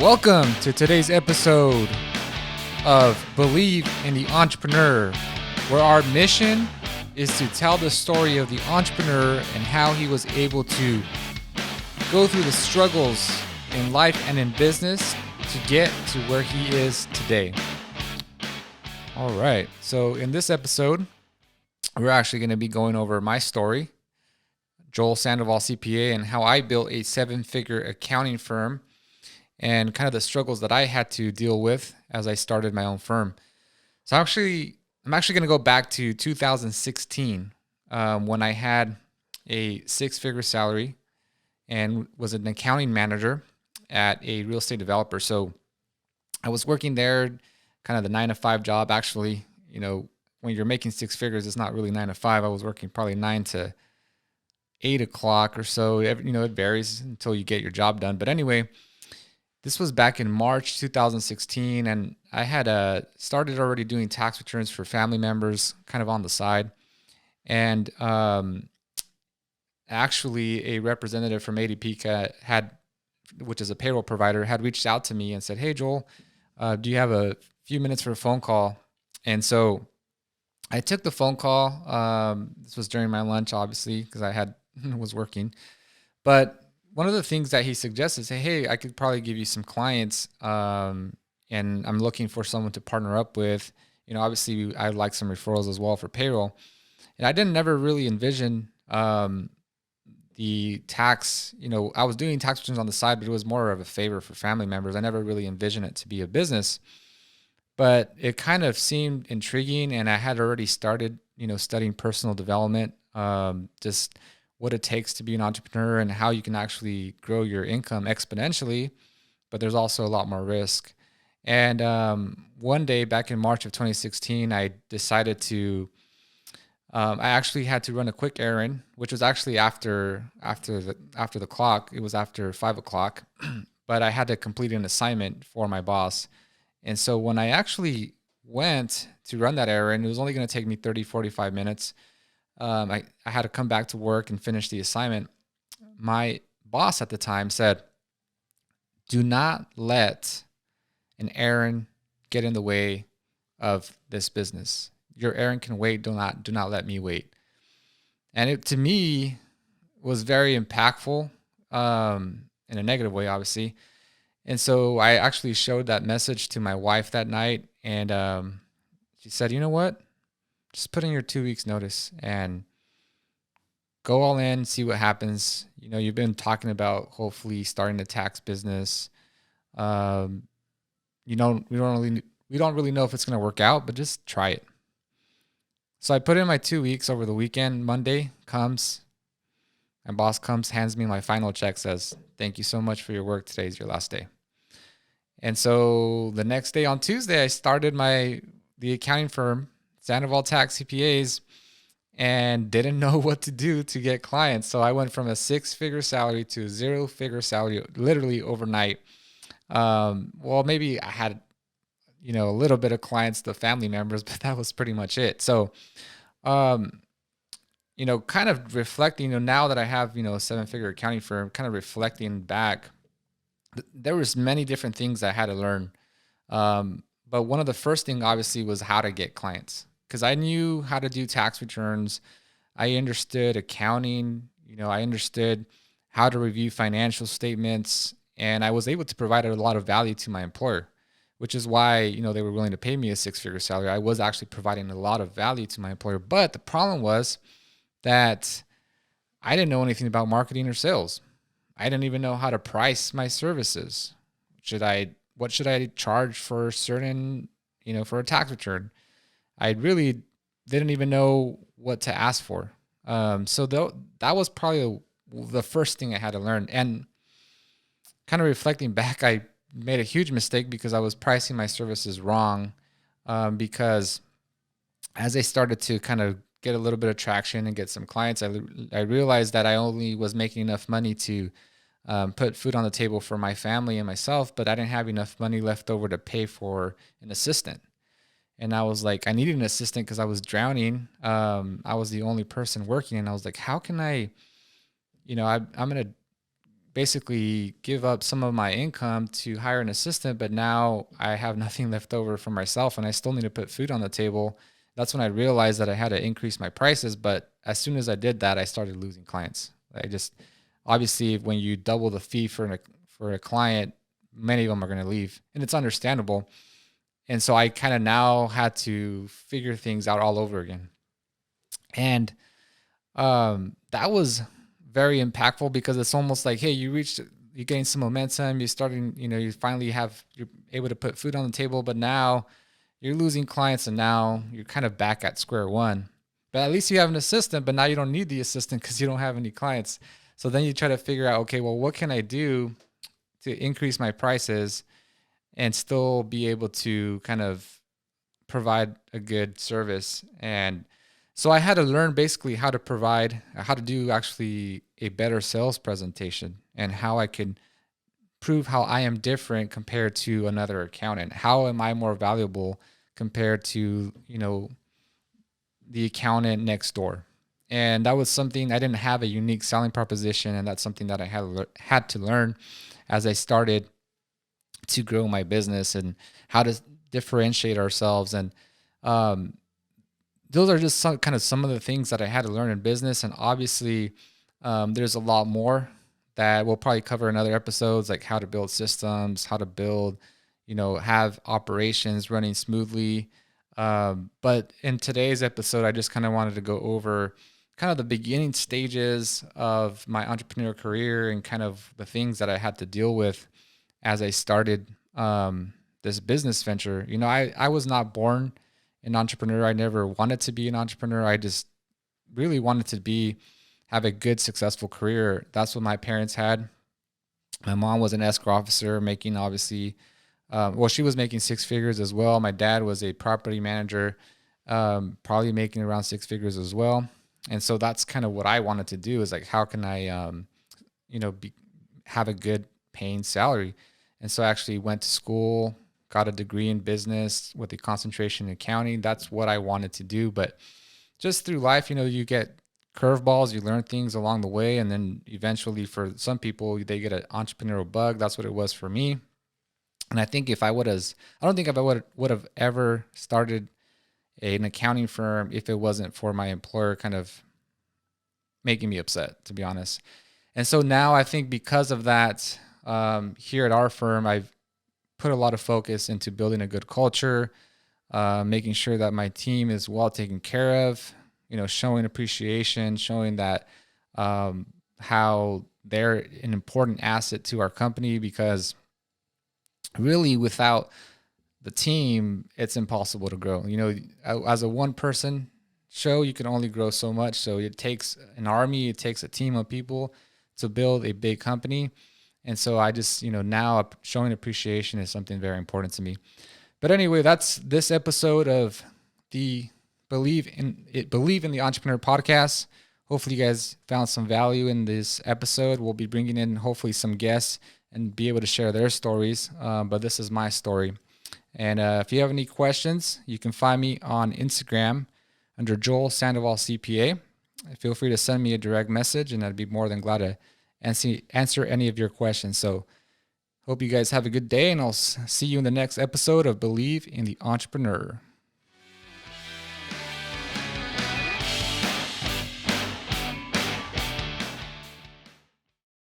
Welcome to today's episode of Believe in the Entrepreneur, where our mission is to tell the story of the entrepreneur and how he was able to go through the struggles in life and in business to get to where he is today. All right. So in this episode, we're actually going to be going over my story, Joel Sandoval CPA, and how I built a 7-figure accounting firm and kind of the struggles that I had to deal with as I started my own firm. So I'm actually going to go back to 2016 when I had a 6-figure salary and was an accounting manager at a real estate developer. So I was working there, kind of the 9-to-5 job. Actually, when you're making 6 figures, it's not really 9 to 5. I was working probably 9 to 8 o'clock or so. It varies until you get your job done. But anyway, this was back in March 2016, and I had started already doing tax returns for family members kind of on the side. And actually, a representative from ADP which is a payroll provider, had reached out to me and said, "Hey, Joel, do you have a few minutes for a phone call?" And so I took the phone call. This was during my lunch, obviously, because I was working. But one of the things that he suggested is, "Hey, I could probably give you some clients, and I'm looking for someone to partner up with. Obviously, I'd like some referrals as well for payroll." And I didn't never really envision the tax. I was doing tax returns on the side, but it was more of a favor for family members. I never really envisioned it to be a business, but it kind of seemed intriguing, and I had already started, studying personal development, just what it takes to be an entrepreneur and how you can actually grow your income exponentially, but there's also a lot more risk. And one day back in March of 2016, I decided to, I actually had to run a quick errand, which was actually after the clock. It was after 5 o'clock, but I had to complete an assignment for my boss. And so when I actually went to run that errand, it was only going to take me 30, 45 minutes. I had to come back to work and finish the assignment. My boss at the time said, "Do not let an errand get in the way of this business. Your errand can wait. Do not let me wait." And it, to me, was very impactful, in a negative way, obviously. And so I actually showed that message to my wife that night, and she said, "You know what? Just put in your 2 weeks notice and go all in, see what happens. You've been talking about hopefully starting a tax business. We don't really know if it's going to work out, but just try it." So I put in my 2 weeks over the weekend. Monday comes, my boss comes, hands me my final check, says, "Thank you so much for your work. Today's your last day." And so the next day on Tuesday, I started the accounting firm, Sandoval Tax CPAs, and didn't know what to do to get clients. So I went from a 6-figure salary to a 0-figure salary literally overnight. Well, maybe I had, a little bit of clients, the family members, but that was pretty much it. So, kind of reflecting, now that I have, a 7-figure accounting firm, kind of reflecting back, there was many different things I had to learn. But one of the first thing obviously was how to get clients, because I knew how to do tax returns. I understood accounting, I understood how to review financial statements, and I was able to provide a lot of value to my employer, which is why, they were willing to pay me a 6-figure salary. I was actually providing a lot of value to my employer. But the problem was that I didn't know anything about marketing or sales. I didn't even know how to price my services. What should I charge for certain, for a tax return? I really didn't even know what to ask for. So that was probably the first thing I had to learn. And kind of reflecting back, I made a huge mistake because I was pricing my services wrong. Because as I started to kind of get a little bit of traction and get some clients, I realized that I only was making enough money to put food on the table for my family and myself, but I didn't have enough money left over to pay for an assistant. And I was like, I needed an assistant because I was drowning. I was the only person working, and I was like, how can I, I'm going to basically give up some of my income to hire an assistant, but now I have nothing left over for myself and I still need to put food on the table. That's when I realized that I had to increase my prices. But as soon as I did that, I started losing clients. I just, obviously, when you double the fee for a client, many of them are going to leave, and it's understandable. And so I kind of now had to figure things out all over again. And that was very impactful because it's almost like, hey, you gained some momentum, you finally you're able to put food on the table, but now you're losing clients and now you're kind of back at square one. But at least you have an assistant, but now you don't need the assistant because you don't have any clients. So then you try to figure out, okay, well, what can I do to increase my prices and still be able to kind of provide a good service? And so I had to learn basically how to do actually a better sales presentation and how I can prove how I am different compared to another accountant. How am I more valuable compared to, the accountant next door? And that was something I didn't have a unique selling proposition. And that's something that I had to learn as I started to grow my business and how to differentiate ourselves. And, those are just some of the things that I had to learn in business. And obviously, there's a lot more that we'll probably cover in other episodes, like how to build systems, how to build, have operations running smoothly. But in today's episode, I just kind of wanted to go over kind of the beginning stages of my entrepreneur career and kind of the things that I had to deal with as I started this business venture. I was not born an entrepreneur. I never wanted to be an entrepreneur. I just really wanted to have a good, successful career. That's what my parents had. My mom was an escrow officer making obviously, she was making six figures as well. My dad was a property manager, probably making around six figures as well. And so that's kind of what I wanted to do, is like, how can I, have a good paying salary? And so I actually went to school, got a degree in business with a concentration in accounting. That's what I wanted to do. But just through life, you get curveballs, you learn things along the way. And then eventually for some people, they get an entrepreneurial bug. That's what it was for me. And I think I don't think I would have ever started an accounting firm if it wasn't for my employer kind of making me upset, to be honest. And so now I think because of that, here at our firm, I've put a lot of focus into building a good culture, making sure that my team is well taken care of, showing appreciation, showing that how they're an important asset to our company, because really without the team, it's impossible to grow. As a one person show, you can only grow so much. So it takes an army, it takes a team of people to build a big company. And so I just, now showing appreciation is something very important to me. But anyway, that's this episode of the Believe in the Entrepreneur podcast. Hopefully you guys found some value in this episode. We'll be bringing in hopefully some guests and be able to share their stories. But this is my story. And if you have any questions, you can find me on Instagram under Joel Sandoval CPA. Feel free to send me a direct message, and I'd be more than glad to answer any of your questions. So hope you guys have a good day, and I'll see you in the next episode of Believe in the Entrepreneur.